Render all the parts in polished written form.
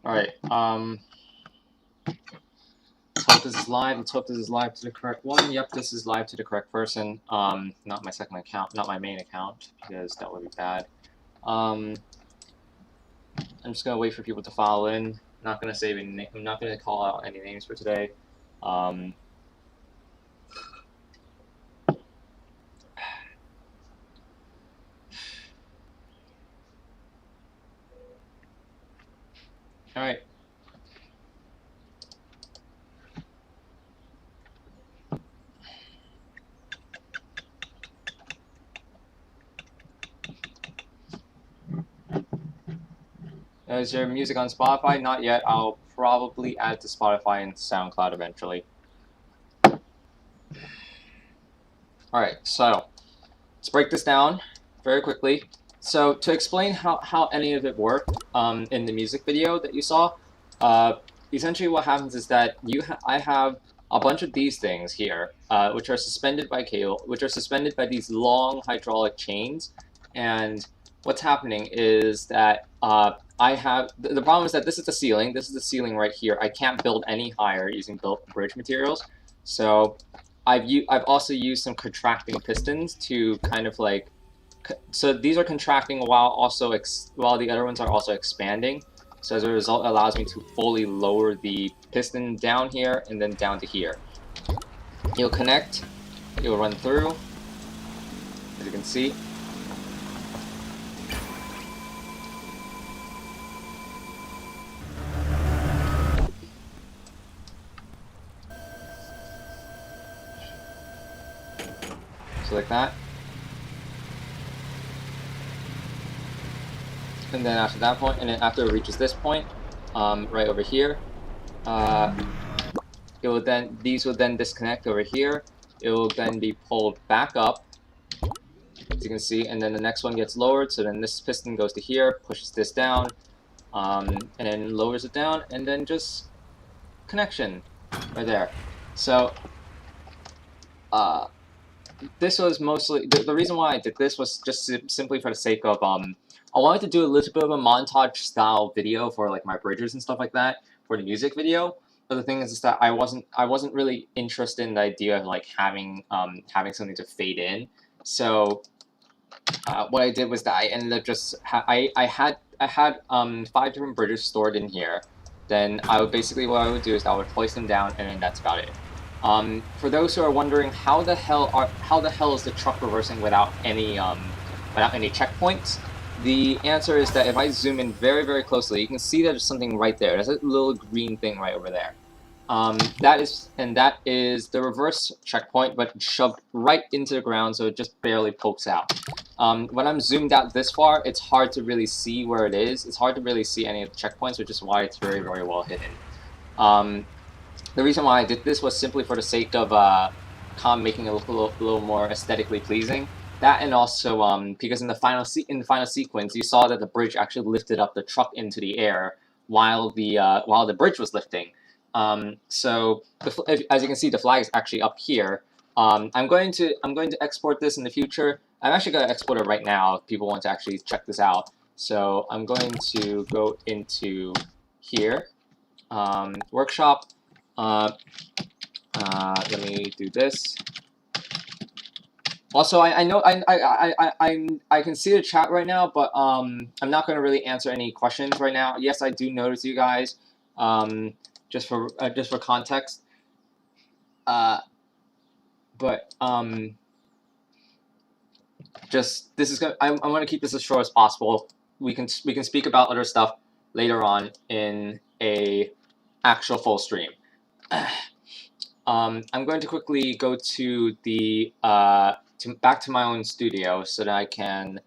Alright, let's hope this is live. Let's hope this is live to the correct one. Yep, this is live to the correct person. Not my second account, not my main account, because that would be bad. I'm just gonna wait for people to follow in. Not gonna save any. I'm not gonna call out any names for today. All right. Is there music on Spotify? Not yet. I'll probably add to Spotify and SoundCloud eventually. Alright, so let's break this down very quickly. So to explain how any of it worked in the music video that you saw, essentially what happens is that I have a bunch of these things here, which are suspended by cable, which are suspended by these long hydraulic chains, and what's happening is that I have the problem is that this is the ceiling. This is the ceiling right here. I can't build any higher using built bridge materials, so I've also used some contracting pistons to kind of like, so these are contracting while also while the other ones are also expanding. So as a result, it allows me to fully lower the piston down here and then down to here. You'll connect, you'll run through, as you can see. So like that. And then after that point, and then after it reaches this point, right over here, it will then, these will then disconnect over here. It will then be pulled back up, as you can see, and then the next one gets lowered. So then this piston goes to here, pushes this down, and then lowers it down, and then just connection right there. So this was mostly the reason why I did this was just simply for the sake of I wanted to do a little bit of a montage style video for like my bridges and stuff like that for the music video. But the thing is that I wasn't really interested in the idea of like having something to fade in. So what I did was that I ended up just I had 5 different bridges stored in here. Then I would basically, what I would do is I would place them down, and then that's about it. For those who are wondering how the hell is the truck reversing without any checkpoints, the answer is that if I zoom in very, very closely, you can see that there's something right there. There's a little green thing right over there. That is the reverse checkpoint, but shoved right into the ground, so it just barely pokes out. When I'm zoomed out this far, it's hard to really see where it is. It's hard to really see any of the checkpoints, which is why it's very, very well hidden. The reason why I did this was simply for the sake of making it look a little more aesthetically pleasing. That, and also because in the final sequence, you saw that the bridge actually lifted up the truck into the air while the bridge was lifting. So as you can see, the flag is actually up here. I'm going to export this in the future. I'm actually going to export it right now if people want to actually check this out. So I'm going to go into here, workshop. Let me do this. Also, I know I can see the chat right now, but I'm not going to really answer any questions right now. Yes, I do notice you guys. Just for context. But just this is gonna. I want to keep this as short as possible. We can speak about other stuff later on in a actual full stream. I'm going to quickly go to the back to my own studio so that I can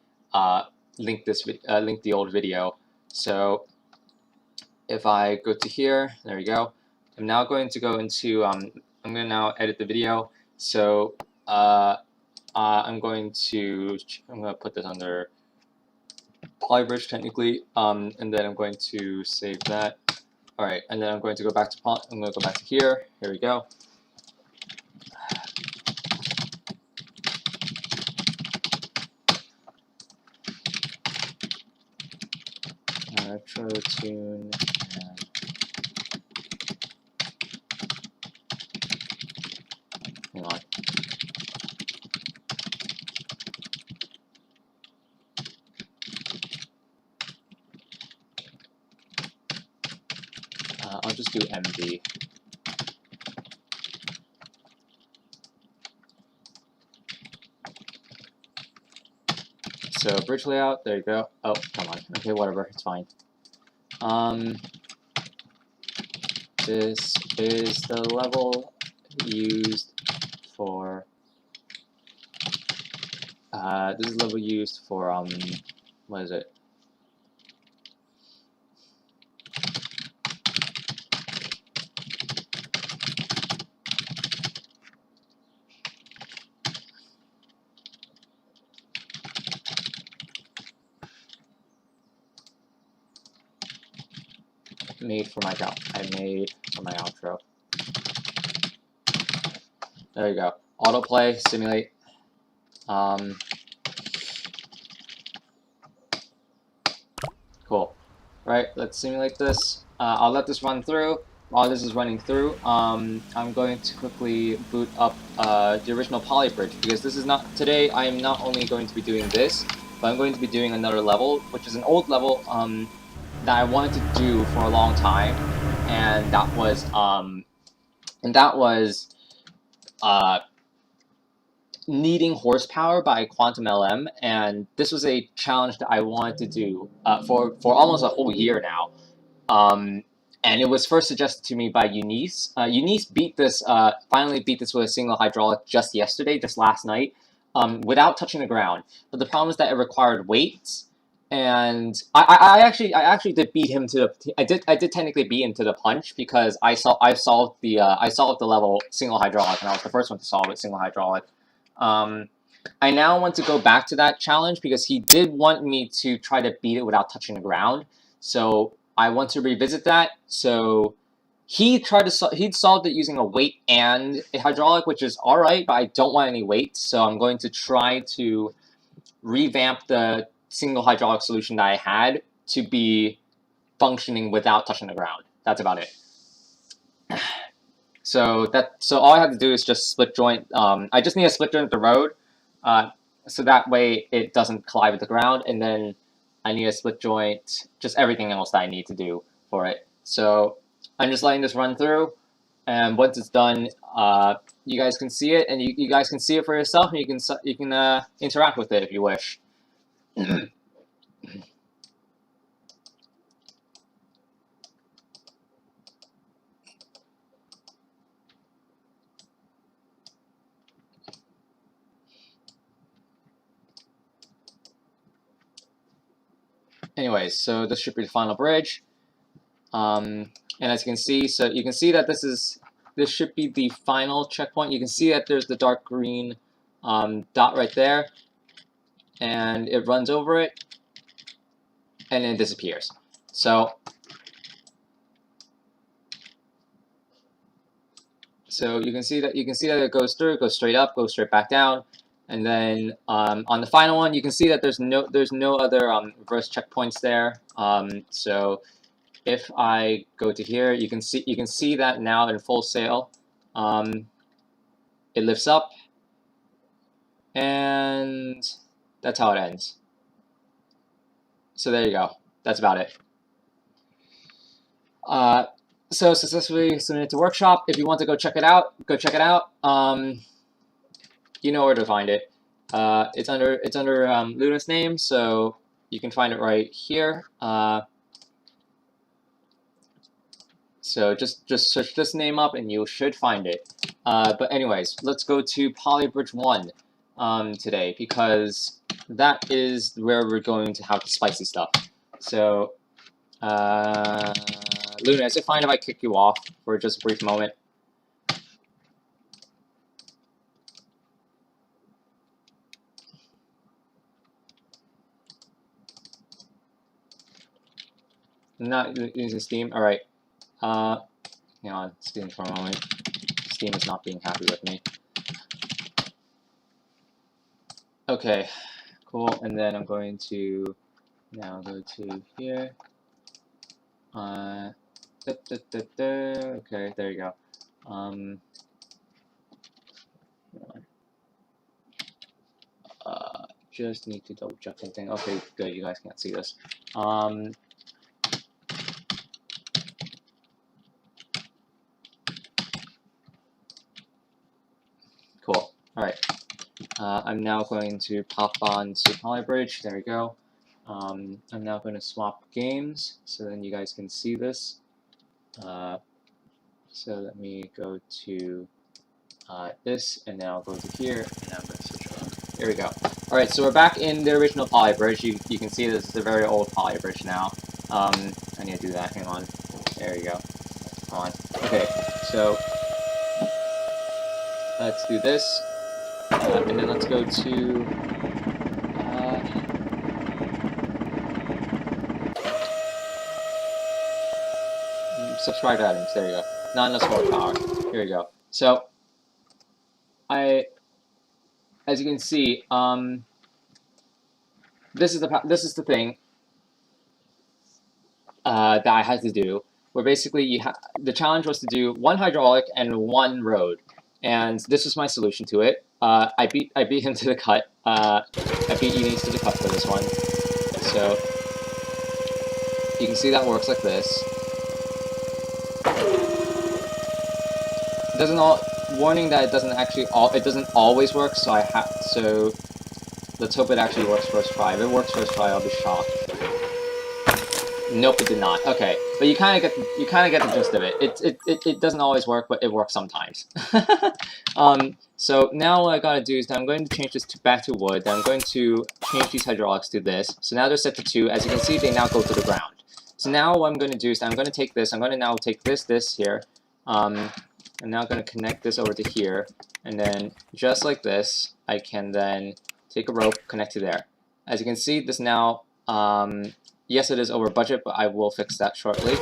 link the old video. So if I go to here, there we go. I'm now going to go into I'm going to now edit the video. So I'm going to put this under Polybridge technically, and then I'm going to save that. All right, and then I'm going to go back to here. Here we go. intro tune and hang on. I'll just do MV. So bridge layout, there you go. Oh, come on. Okay, whatever, it's fine. This is the level used for what is it? I made for my outro. There you go. Autoplay, simulate. Cool. Right, let's simulate this. I'll let this run through. While this is running through, I'm going to quickly boot up the original poly bridge, because this is not, today I am not only going to be doing this, but I'm going to be doing another level, which is an old level that I wanted to do for a long time, and that was Needing Horsepower by Quantum LM, and this was a challenge that I wanted to do for almost a whole year now. And it was first suggested to me by Eunice. Eunice finally beat this with a single hydraulic just yesterday, just last night, without touching the ground. But the problem is that it required weights, and I actually did beat him to the. I did technically beat him to the punch, because I solved the level single hydraulic, and I was the first one to solve it single hydraulic. I now want to go back to that challenge, because he did want me to try to beat it without touching the ground. So I want to revisit that. So he'd solved it using a weight and a hydraulic, which is all right, but I don't want any weight. So I'm going to try to revamp the single hydraulic solution that I had to be functioning without touching the ground. That's about it. So all I have to do is just split joint. I just need a split joint at the road, so that way it doesn't collide with the ground. And then I need a split joint, just everything else that I need to do for it. So I'm just letting this run through, and once it's done, you guys can see it, and you guys can see it for yourself, and you can interact with it if you wish. Anyways, so this should be the final bridge. And as you can see, that this should be the final checkpoint. You can see that there's the dark green dot right there, and it runs over it, and then it disappears. So you can see that it goes through, it goes straight up, goes straight back down, and then on the final one, you can see that there's no other reverse checkpoints there. So if I go to here, you can see that now in full sail, it lifts up, and that's how it ends. So there you go. That's about it. So successfully submitted to workshop. If you want to go check it out, go check it out. You know where to find it. It's under Luna's name, so you can find it right here. So just search this name up, and you should find it. But anyways, let's go to Polybridge 1 today, because that is where we're going to have the spicy stuff. So Luna, is it fine if I kick you off for just a brief moment? Not using Steam? Alright. Hang on, Steam for a moment. Steam is not being happy with me. Okay, cool. And then I'm going to now go to here. Okay, there you go. Just need to double check something. Okay, good. You guys can't see this. Cool. All right. I'm now going to pop on to PolyBridge. There we go. I'm now going to swap games so then you guys can see this. So let me go to this, and then I'll go to here, and I'm going to switch around. There we go. Alright, so we're back in the original PolyBridge. You can see this is a very old PolyBridge now. I need to do that. Hang on. There you go. Come on. Okay, so let's do this. And then let's go to subscribe items. There you go. Not enough more power. Here we go. So as you can see, this is the thing that I had to do. Where basically the challenge was to do one hydraulic and one road, and this was my solution to it. I beat him to the cut. I beat Eunice to the cut for this one. So you can see that works like this. Warning that it doesn't always work. So let's hope it actually works first try. If it works first try, I'll be shocked. Nope, it did not. Okay, but you kind of get the gist of it. It doesn't always work, but it works sometimes. So now what I gotta do is that I'm going to change this back to wood. Then I'm going to change these hydraulics to this. So now they're set to 2. As you can see, they now go to the ground. So now what I'm going to do is that I'm going to take this. I'm going to now take this here. I'm now going to connect this over to here, and then just like this, I can then take a rope, connect to there. As you can see, this now. Yes, it is over budget, but I will fix that shortly.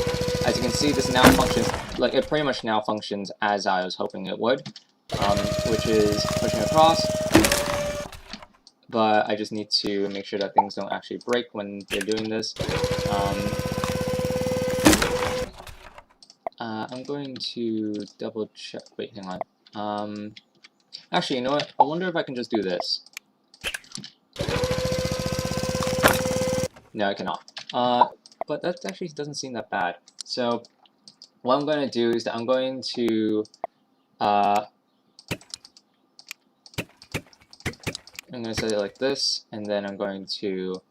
As you can see, this now functions, like it pretty much now functions as I was hoping it would, which is pushing across. But I just need to make sure that things don't actually break when they're doing this. I'm going to double check. Wait, hang on. Actually, you know what? I wonder if I can just do this. No, I cannot. But that actually doesn't seem that bad. So what I'm going to do is that I'm going to set it like this, and then I'm going to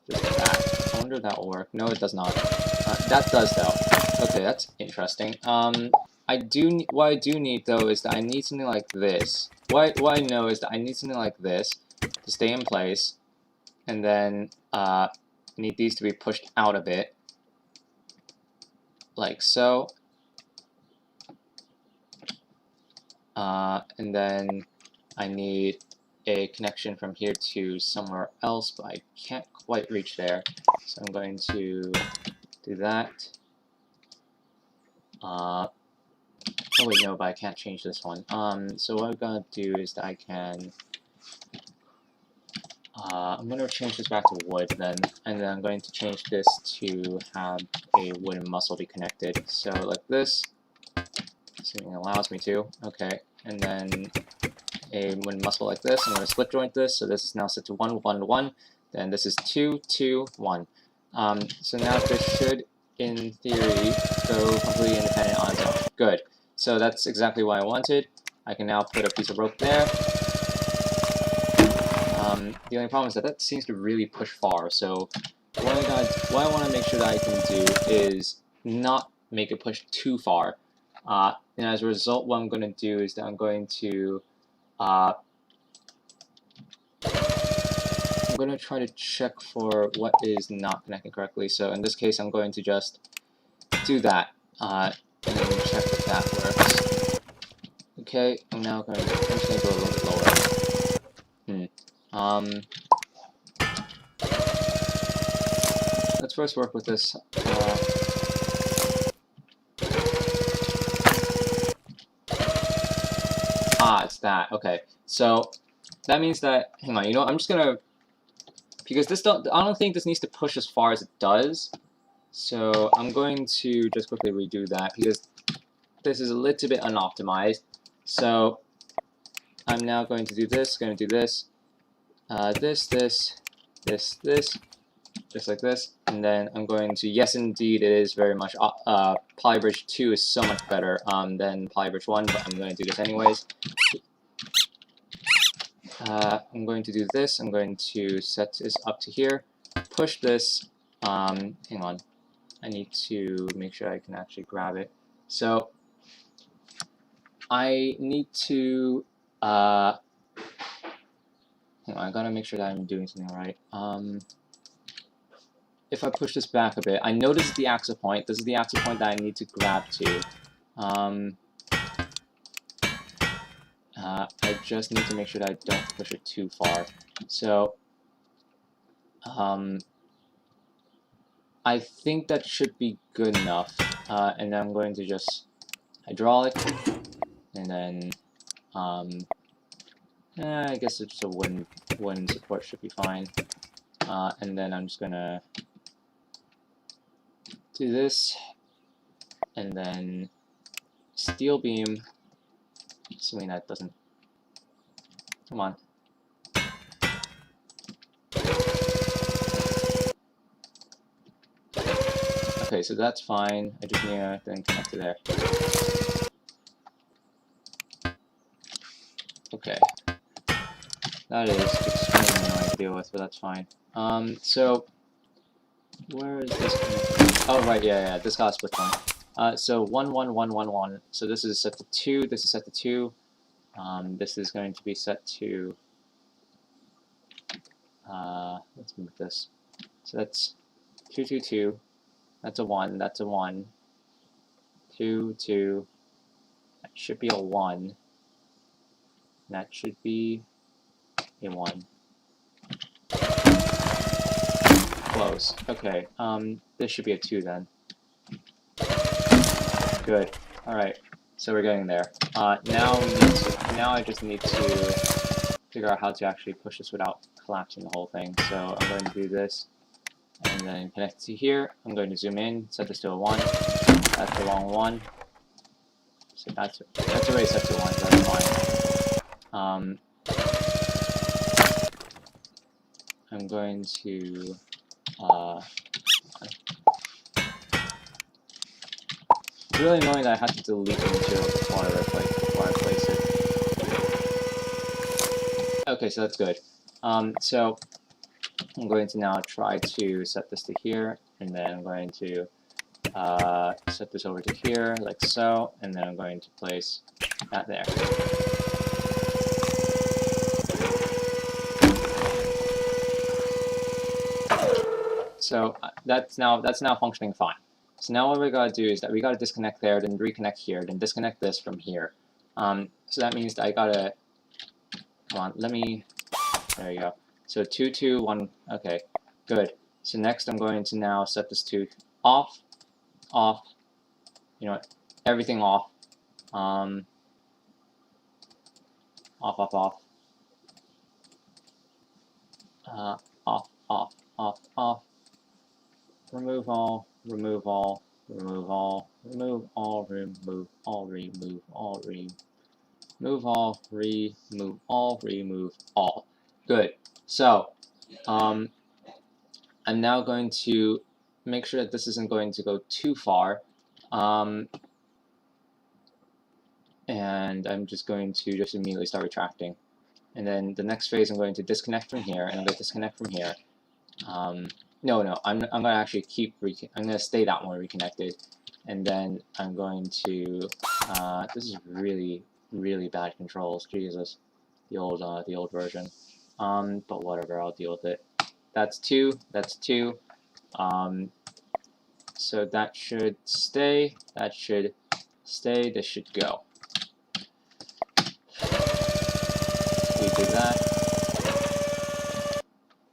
just like that. I wonder if that will work. No, it does not. That does though. Okay, that's interesting. What I do need though is that I need something like this. What I know is that I need something like this to stay in place, and then I need these to be pushed out a bit, like so. And then I need a connection from here to somewhere else, but I can't quite reach there. So I'm going to do that. Oh wait, no, but I can't change this one. So what I'm gonna do is that I can. I'm gonna change this back to wood then, and then I'm going to change this to have a wooden muscle be connected. So like this, assuming it allows me to. Okay, and then a wooden muscle like this. I'm going to split joint this, so this is now set to 1, 1, 1. Then this is 2, 2, 1. So now this should, in theory, go completely independent on its own. Good. So that's exactly what I wanted. I can now put a piece of rope there. The only problem is that seems to really push far. So what I want to make sure that I can do is not make it push too far. And as a result, what I'm going to do is that I'm going to try to check for what is not connecting correctly. So in this case, I'm going to just do that and then check if that works. Okay, I'm just going to go a little bit lower. Let's first work with this. It's that. Okay, so that means that. Hang on. You know, I'm just gonna because I don't think this needs to push as far as it does. So I'm going to just quickly redo that because this is a little bit unoptimized. So I'm now going to do this, this, this, just like this, and then I'm going to, yes indeed it is very much, Polybridge 2 is so much better than Polybridge 1, but I'm going to do this anyways. I'm going to do this, I'm going to set this up to here, push this, hang on, I need to make sure I can actually grab it. So I need to, hang on, I gotta make sure that I'm doing something right. If I push this back a bit, I know this is the axle point. This is the axle point that I need to grab to. I just need to make sure that I don't push it too far. So, I think that should be good enough. And then I'm going to just hydraulic, and then, I guess it's just a wooden support should be fine. And then I'm just gonna do this, and then steel beam, assuming that doesn't, come on. Okay, so that's fine, I just need to then connect to there. Okay, that is extremely annoying to deal with, but that's fine. So, where is this connected? Oh, right, yeah, this got a split point. So 1, 1, 1, 1, 1. So this is set to 2, this is set to 2. This is going to be set to, let's move this. So that's 2, 2, 2. That's a 1, that's a 1. 2, 2. That should be a 1. That should be a 1. Close. Okay, this should be a 2 then. Good. Alright, so we're getting there. Now I just need to figure out how to actually push this without collapsing the whole thing. So I'm going to do this, and then connect to here. I'm going to zoom in, set this to a 1. That's the wrong 1. So that's already set to 1, so that's fine. I'm going to it's really annoying that I have to delete the material before I place it. Okay, so that's good. So I'm going to now try to set this to here, and then I'm going to set this over to here, like so, and then I'm going to place that there. So that's now functioning fine. So now what we gotta do is that we gotta disconnect there, then reconnect here, then disconnect this from here. So that means that I gotta, come on, there you go. So 2, 2, 1, okay, good. So next I'm going to now set this to off, you know what, everything off, off, remove all, remove all, remove all, remove all, remove all, remove all, remove all, remove all, remove all. Good. So, I'm now going to make sure that this isn't going to go too far. And I'm just going to just immediately start retracting. And then the next phase I'm going to disconnect from here, and I'm going to disconnect from here. No, I'm going to actually I'm going to stay that one reconnected, and then I'm going to, this is really, really bad controls, Jesus, the old version, but whatever, I'll deal with it. That's 2, so that should stay, this should go. We do that.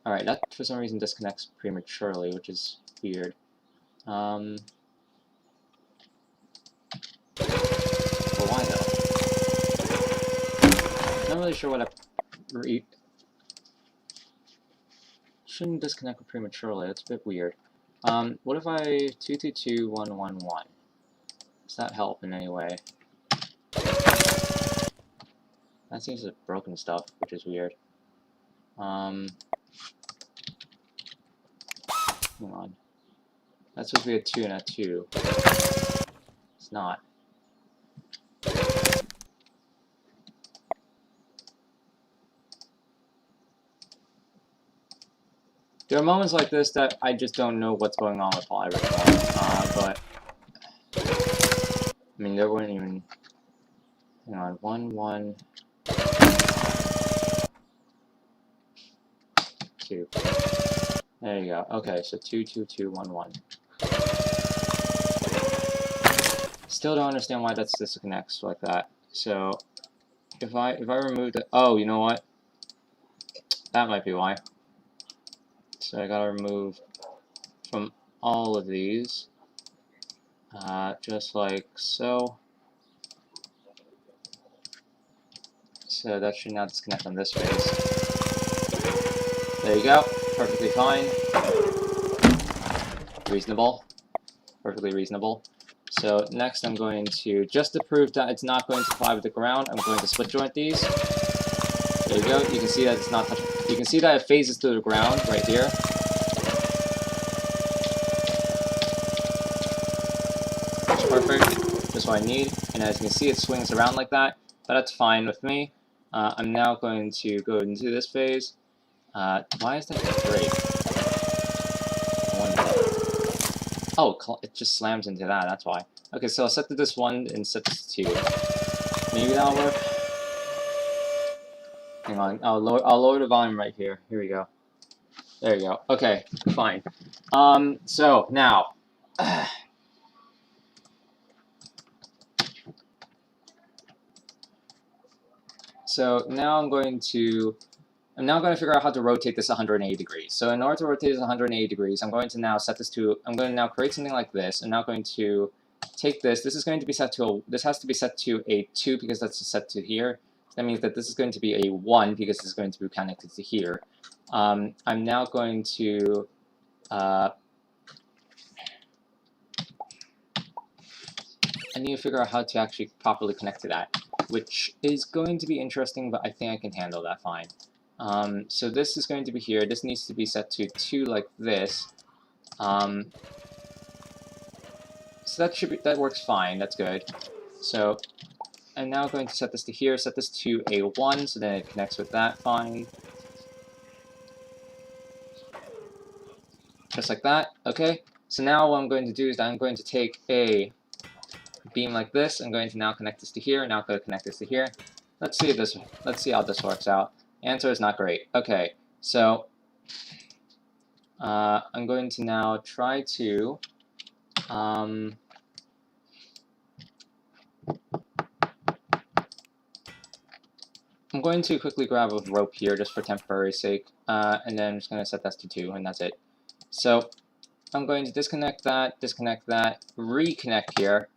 Alright, that for some reason disconnects prematurely, which is weird. But why though? Not really sure what shouldn't disconnect prematurely. That's a bit weird. What if I 222111? Does that help in any way? That seems like broken stuff, which is weird. Hang on. That's supposed to be a 2 and a 2. It's not. There are moments like this that I just don't know what's going on with Polyric, but I mean, there weren't even. Hang on, 1, 1, 2. There you go. Okay, so 2, 2, 2, 1, 1. Still don't understand why that's disconnects like that. So if I remove the, oh, you know what? That might be why. So I gotta remove from all of these, just like so. So that should now disconnect on this phase. There you go. Perfectly fine. Reasonable. Perfectly reasonable. So next I'm going to, just to prove that it's not going to collide with the ground, I'm going to split joint these. There you go. You can see that it's not touching. You can see that it phases through the ground right here. That's perfect. Just what I need. And as you can see, it swings around like that. But that's fine with me. I'm now going to go into this phase. Why is that great? Oh, it just slams into that. That's why. Okay, so I'll set to this 1 and set this 2. Maybe that'll work. Hang on, I'll lower the volume right here. Here we go. There you go. Okay, fine. So now, I'm now going to figure out how to rotate this 180 degrees. So in order to rotate this 180 degrees, I'm going to now set this to, I'm going to now create something like this. I'm now going to take this. This is going to be set to this has to be set to a 2 because that's set to here. That means that this is going to be a 1 because it's going to be connected to here. I'm now going to I need to figure out how to actually properly connect to that, which is going to be interesting, but I think I can handle that fine. So this is going to be here. This needs to be set to 2 like this. So that works fine. That's good. So I'm now going to set this to here, set this to a 1, so then it connects with that fine. Just like that, okay? So now what I'm going to do is that I'm going to take a beam like this. I'm going to now connect this to here, and now I'm going to connect this to here. Let's see how this works out. Answer is not great. Okay, so I'm going to now try to I'm going to quickly grab a rope here just for temporary sake, and then I'm just going to set that to 2, and that's it. So I'm going to disconnect that, reconnect here.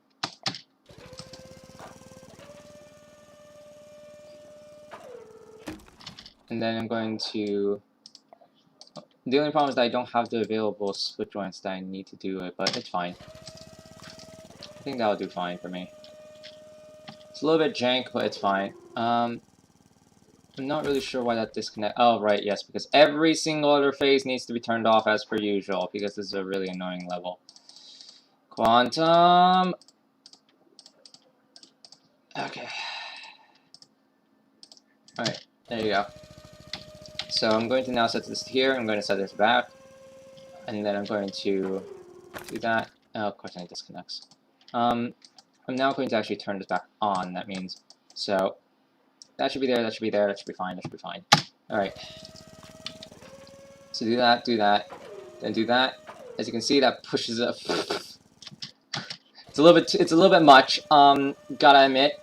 And then I'm going to, the only problem is that I don't have the available split joints that I need to do it, but it's fine. I think that'll do fine for me. It's a little bit jank, but it's fine. I'm not really sure why that disconnect. Oh, right, yes, because every single other phase needs to be turned off as per usual, because this is a really annoying level. Quantum. Okay. Alright, there you go. So I'm going to now set this here, I'm going to set this back, and then I'm going to do that. Oh, of course I need disconnects. I'm now going to actually turn this back on, that means. So that should be there, that should be there, that should be fine, that should be fine. Alright. So do that, then do that. As you can see, that pushes it. It's a little bit much, gotta admit.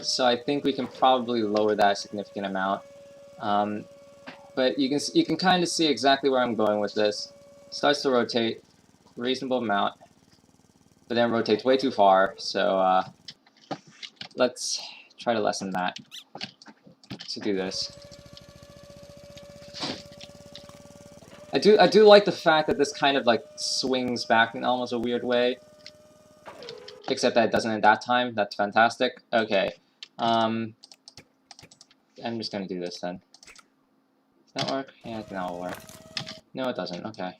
So I think we can probably lower that a significant amount. But you can kind of see exactly where I'm going with this. Starts to rotate reasonable amount, but then rotates way too far. So let's try to lessen that to do this. I do like the fact that this kind of like swings back in almost a weird way. Except that it doesn't at that time. That's fantastic. Okay. I'm just gonna do this then. Does that work? Yeah, I think that will work. No, it doesn't. Okay.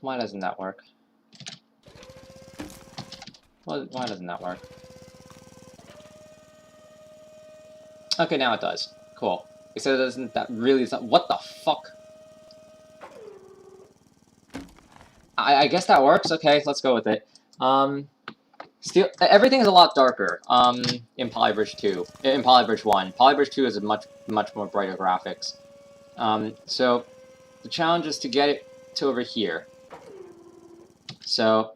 Why doesn't that work? Why doesn't that work? Okay, now it does. Cool. Except it doesn't. That really is not. What the fuck? I guess that works. Okay, let's go with it. Still, everything is a lot darker. In Polybridge 2, in Polybridge 1, Polybridge 2 is a much more brighter graphics. So the challenge is to get it to over here. So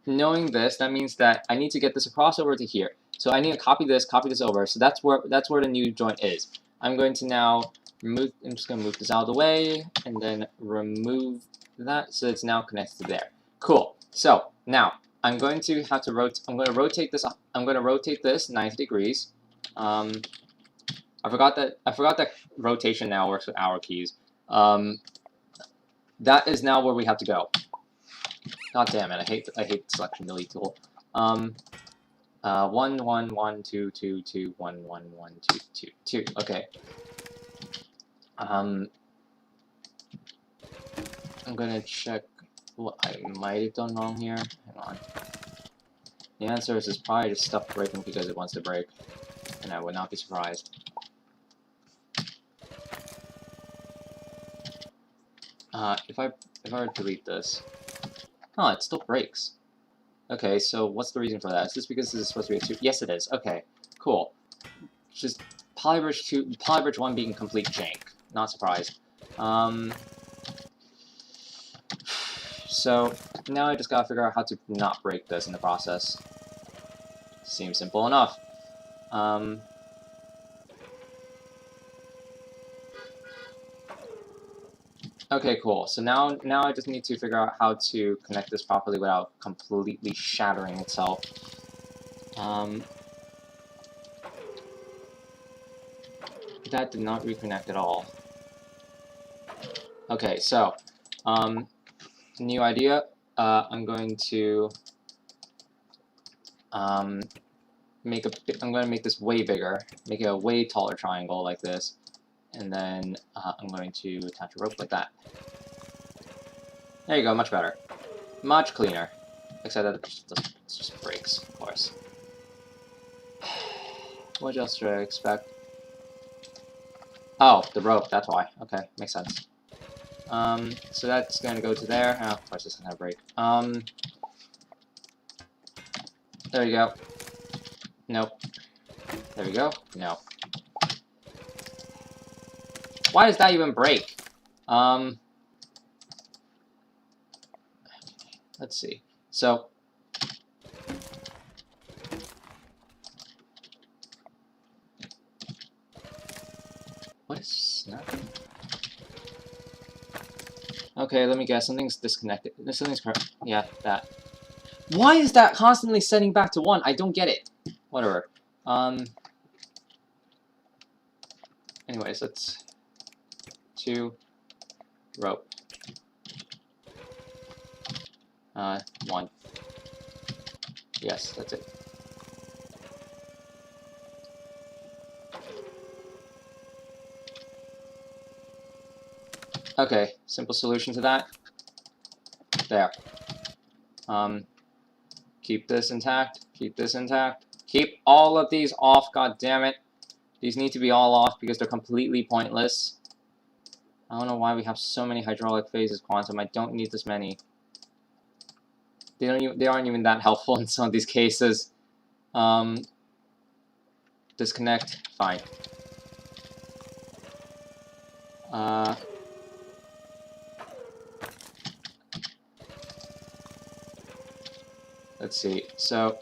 knowing this, that means that I need to get this across over to here. So I need to copy this over. So that's where the new joint is. I'm going to now remove. I'm just going to move this out of the way and then remove that, so it's now connected to there. Cool. So now I'm going to have to rotate. I'm going to rotate this. I'm going to rotate this 90 degrees. I forgot that rotation now works with arrow keys. That is now where we have to go. God damn it! I hate the selection delete tool. 1 1 1 2 2 2 1 1 1 2 2 2. Okay. I'm gonna check what I might have done wrong here. Hang on. The answer is probably just stuff breaking because it wants to break, and I would not be surprised. If I delete this, oh, it still breaks. Okay, so what's the reason for that? Is this because this is supposed to be a 2? Yes, it is. Okay, cool. Just Polybridge 1 being complete jank. Not surprised. So now I just gotta figure out how to not break this in the process. Seems simple enough. Okay, cool. So now I just need to figure out how to connect this properly without completely shattering itself. That did not reconnect at all. Okay, so new idea. I'm going to make this way bigger, make it a way taller triangle like this, and then I'm going to attach a rope like that. There you go, much better, much cleaner. Except that it just breaks, of course. What else should I expect? Oh, the rope. That's why. Okay, makes sense. So that's going to go to there. Oh, of course, it's going to break. There you go. Nope. There we go. No. Why does that even break? Let's see. So, what is snapping? Okay, let me guess. Something's disconnected. Something's correct. Yeah, that. Why is that constantly setting back to 1? I don't get it. Whatever. Anyways, let's 2 rope. 1. Yes, that's it. Okay, simple solution to that. There. Keep this intact. Keep this intact. Keep all of these off, god damn it. These need to be all off because they're completely pointless. I don't know why we have so many hydraulic phases, Quantum. I don't need this many. They aren't even that helpful in some of these cases. Disconnect. Fine. Let's see. So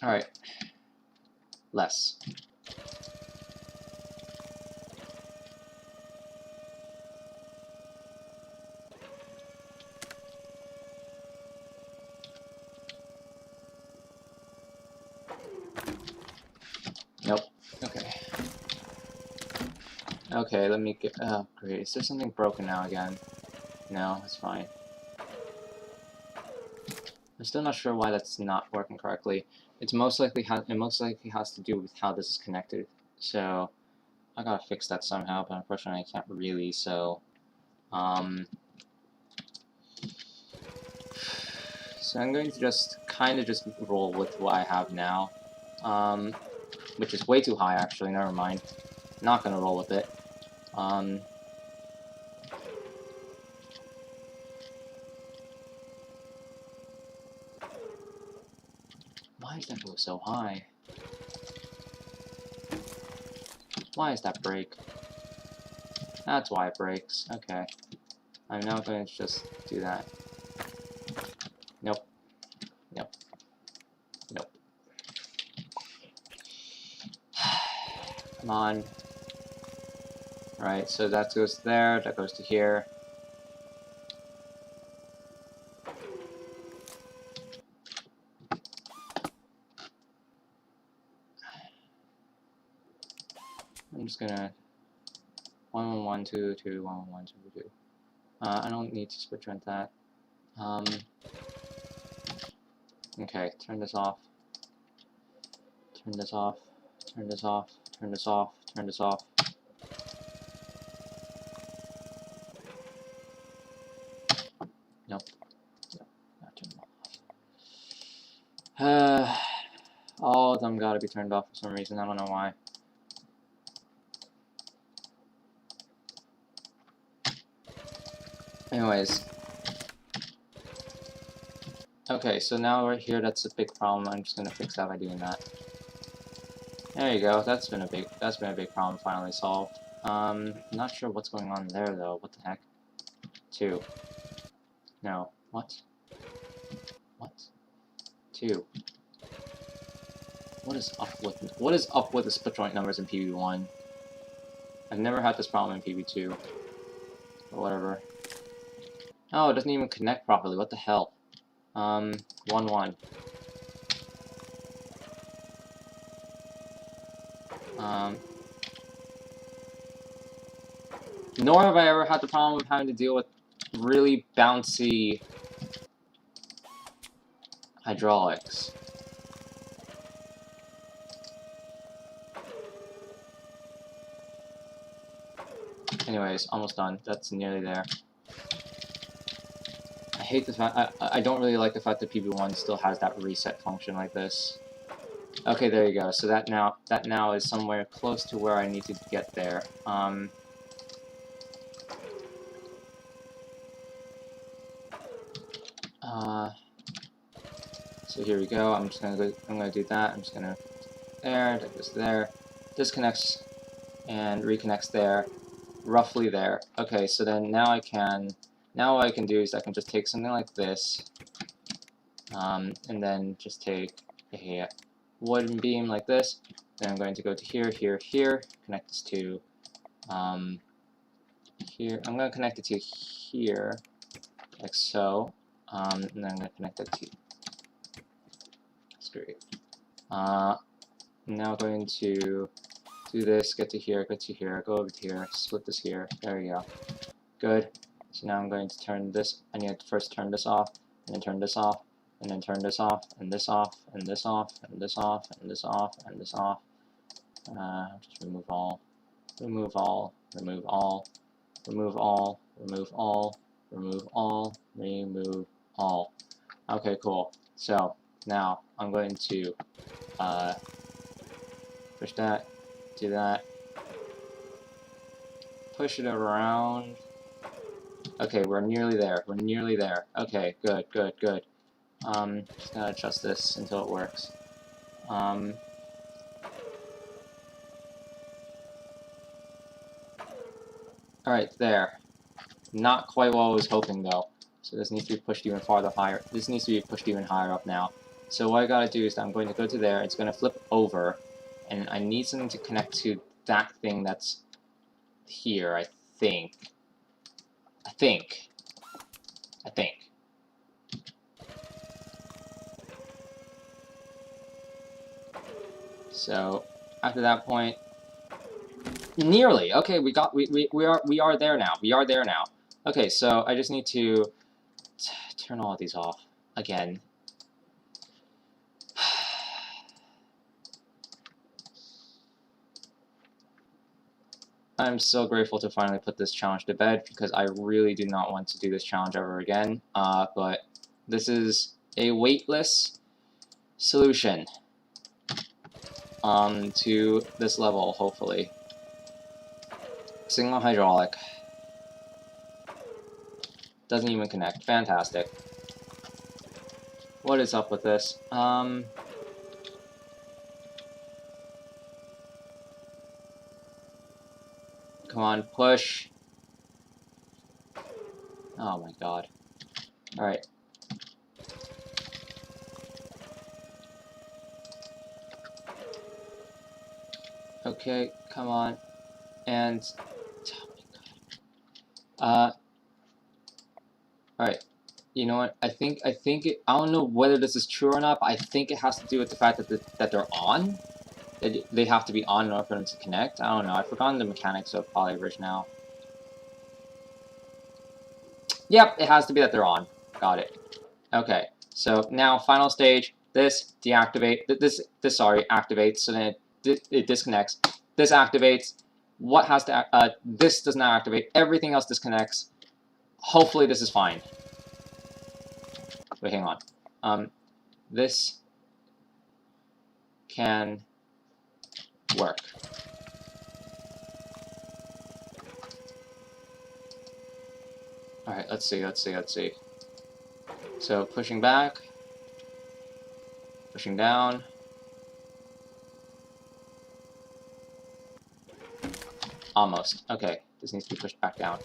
all right. Less. Nope. Okay, let me get. Oh, great. Is there something broken now again? No, it's fine. I'm still not sure why that's not working correctly. It most likely has to do with how this is connected. So I gotta fix that somehow, but unfortunately I can't really. So so I'm going to just kind of just roll with what I have now, which is way too high actually. Never mind. Not gonna roll with it. Why does that go so high? Why is that break? That's why it breaks. Okay. I'm now going to just do that. Nope. Nope. Nope. Come on. Right, so that goes there, that goes to here. I'm just gonna 1 1 1 2 2 1 1 1 2 2. I don't need to switch rent that. Okay, turn this off. Turn this off. Turn this off. Turn this off. Turn this off. Nope. Nope. Not turn them off. All of them gotta be turned off for some reason. I don't know why. Anyways. Okay, so now right here, that's a big problem. I'm just gonna fix that by doing that. There you go. That's been a big problem finally solved. Not sure what's going on there though. What the heck? 2. No. What? What? 2. What is up with the split joint numbers in PB1? I've never had this problem in PB2. Or whatever. Oh, it doesn't even connect properly. What the hell? 1 1. Nor have I ever had the problem of having to deal with really bouncy hydraulics. Anyways, almost done. That's nearly there. I hate the fact I don't really like the fact that PB1 still has that reset function like this. Okay, there you go. So that now is somewhere close to where I need to get there. So here we go. I'm gonna do that. I'm just gonna there, take this there, disconnects and reconnects there, roughly there. Okay, so then now what I can do is I can just take something like this, and then just take a wooden beam like this. Then I'm going to go to here, here, here, connect this to here. I'm going to connect it to here, like so, and then I'm going to connect it to straight. Now going to do this, get to here, go over to here, split this here. There we go. Good. So now I'm going to turn this. I need to first turn this off, and then turn this off, and then turn this off, and this off, and this off, and this off, and this off, and this off. Just remove all, remove all, remove all, remove all, remove all, remove all, remove all. Okay, cool. So now I'm going to push that, do that, push it around. Okay, we're nearly there. We're nearly there. Okay, good, good, good. Just gotta adjust this until it works. Alright, there. Not quite what I was hoping though. So this needs to be pushed even farther higher. This needs to be pushed even higher up now. So what I gotta do is I'm going to go to there, it's gonna flip over, and I need something to connect to that thing that's here, I think. I think. So, after that point, Nearly. Okay, we are there now. We are there now. Okay, so I just need to turn all of these off again. I'm so grateful to finally put this challenge to bed because I really do not want to do this challenge ever again. But this is a weightless solution to this level, hopefully. Single hydraulic. Doesn't even connect. Fantastic. What is up with this? Come on, push. Oh my god. Alright. Okay, come on. And oh my god. Alright. You know what? I think it, I don't know whether this is true or not, but I think it has to do with the fact that they're on. They have to be on in order for them to connect. I don't know. I've forgotten the mechanics of Polybridge now. Yep, it has to be that they're on. Got it. Okay. So now final stage. This deactivate. This sorry activates. So then it disconnects. This activates. What has to this does not activate. Everything else disconnects. Hopefully this is fine. Wait, hang on. This can work. Alright, let's see. So pushing back, pushing down. Almost. Okay, this needs to be pushed back down.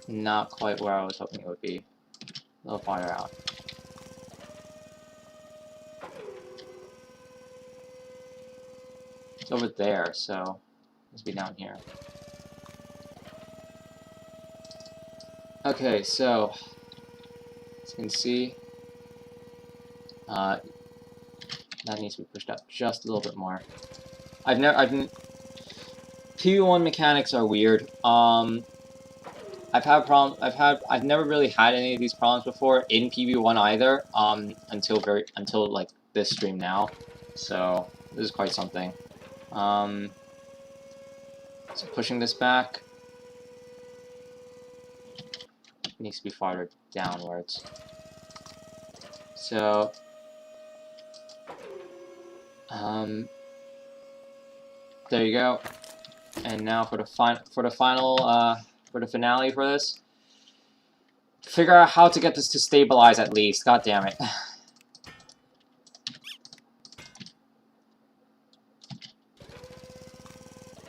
Not quite where I was hoping it would be. A little farther out. It's over there, so it must be down here. Okay, so as you can see, that needs to be pushed up just a little bit more. PB1 mechanics are weird. I've never really had any of these problems before in PB1 either. Until like this stream now. So this is quite something. So pushing this back needs to be farther downwards. So there you go. And now for the finale for this, figure out how to get this to stabilize at least. God damn it.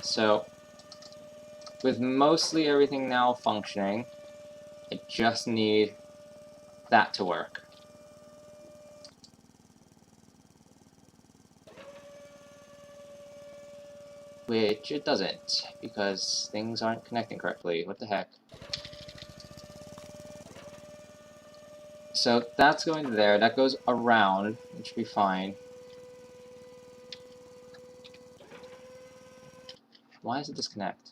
So, with mostly everything now functioning, I just need that to work. Which it doesn't, because things aren't connecting correctly. What the heck? So that's going there. That goes around. It should be fine. Why does it disconnect?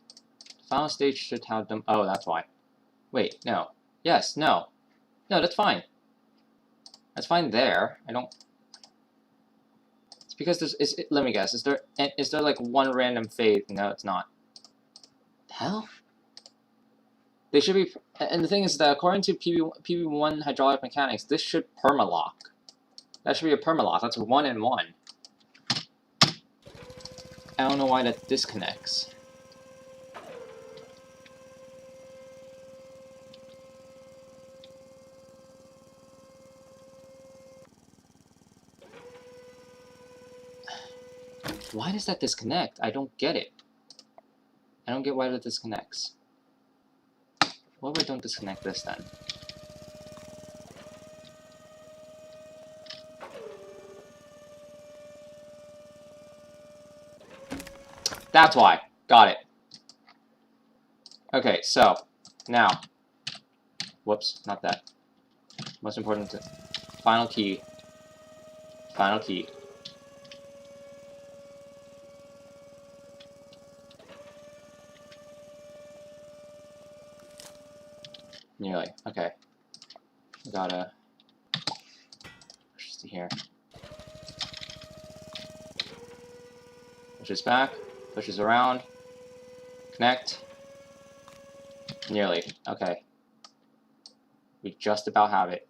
The final stage should have them. Oh, that's why. Wait, no. Yes, no. No, that's fine. That's fine there. I don't. It's because there's. Let me guess. Is there like one random phase? No, it's not. The hell? They should be. And the thing is that according to PB1 hydraulic mechanics, this should permalock. That should be a permalock. That's a 1 and 1. I don't know why that disconnects. Why does that disconnect? I don't get it. I don't get why that disconnects. What if I don't disconnect this then? That's why. Got it. Okay, so now, whoops, not that. Most important Final key. Final key. Nearly. Okay. We gotta push this to here. Pushes back. Pushes around. Connect. Nearly. Okay. We just about have it.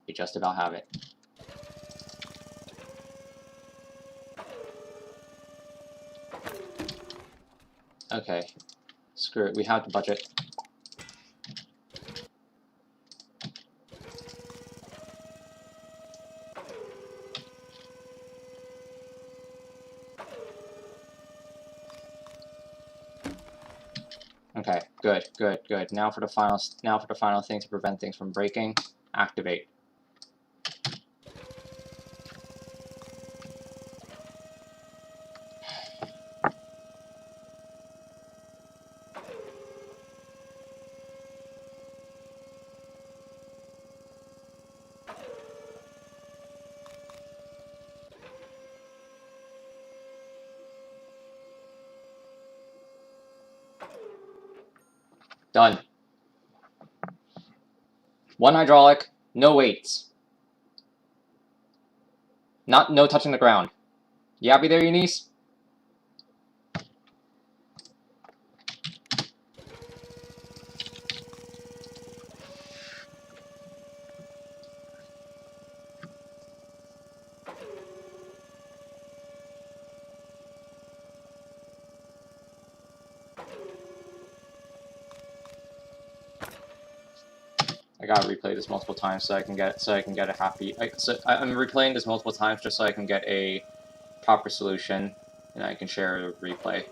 We just about have it. Okay. Screw it. We have the budget. Okay, good, good, good. Now for the final thing to prevent things from breaking. Activate. Done. 1 hydraulic, no weights. No touching the ground. You happy there, Eunice? I gotta replay this multiple times so I can get a happy. I'm replaying this multiple times just so I can get a proper solution, and I can share a replay.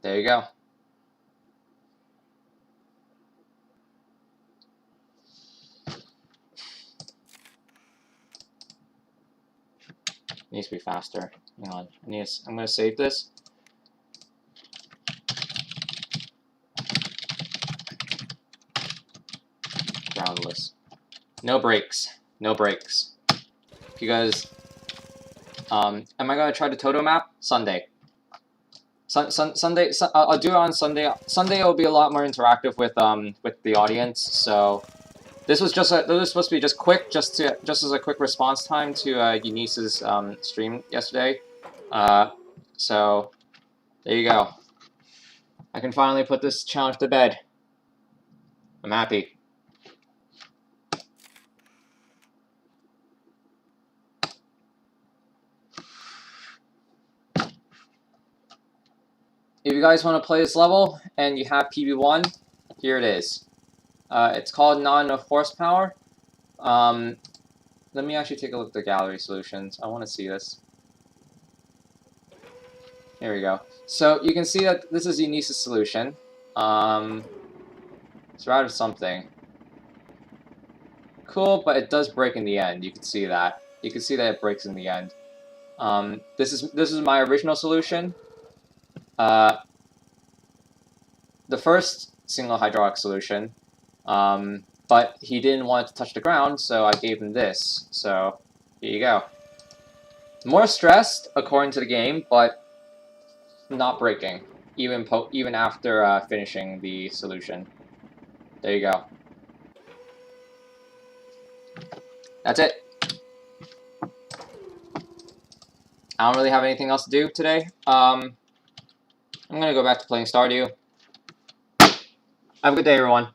There you go. Needs to be faster. Hang on. I'm gonna save this. Groundless. No brakes. No brakes. If you guys, am I gonna try the Toto map? Sunday. Sunday. I'll do it on Sunday. Sunday will be a lot more interactive with the audience. So this was supposed to be just quick, just as a quick response time to Eunice's stream yesterday. So there you go. I can finally put this challenge to bed. I'm happy. If you guys want to play this level and you have PB1, here it is. It's called Not Enough Horsepower. Let me actually take a look at the gallery solutions. I want to see this. Here we go. So you can see that this is Eunice's solution. It's rather something. Cool, but it does break in the end. You can see that. You can see that it breaks in the end. This is my original solution. The first single hydraulic solution, but he didn't want to touch the ground, so I gave him this. So here you go. More stressed, according to the game, but not breaking, even after finishing the solution. There you go. That's it. I don't really have anything else to do today. I'm gonna go back to playing Stardew. Have a good day, everyone.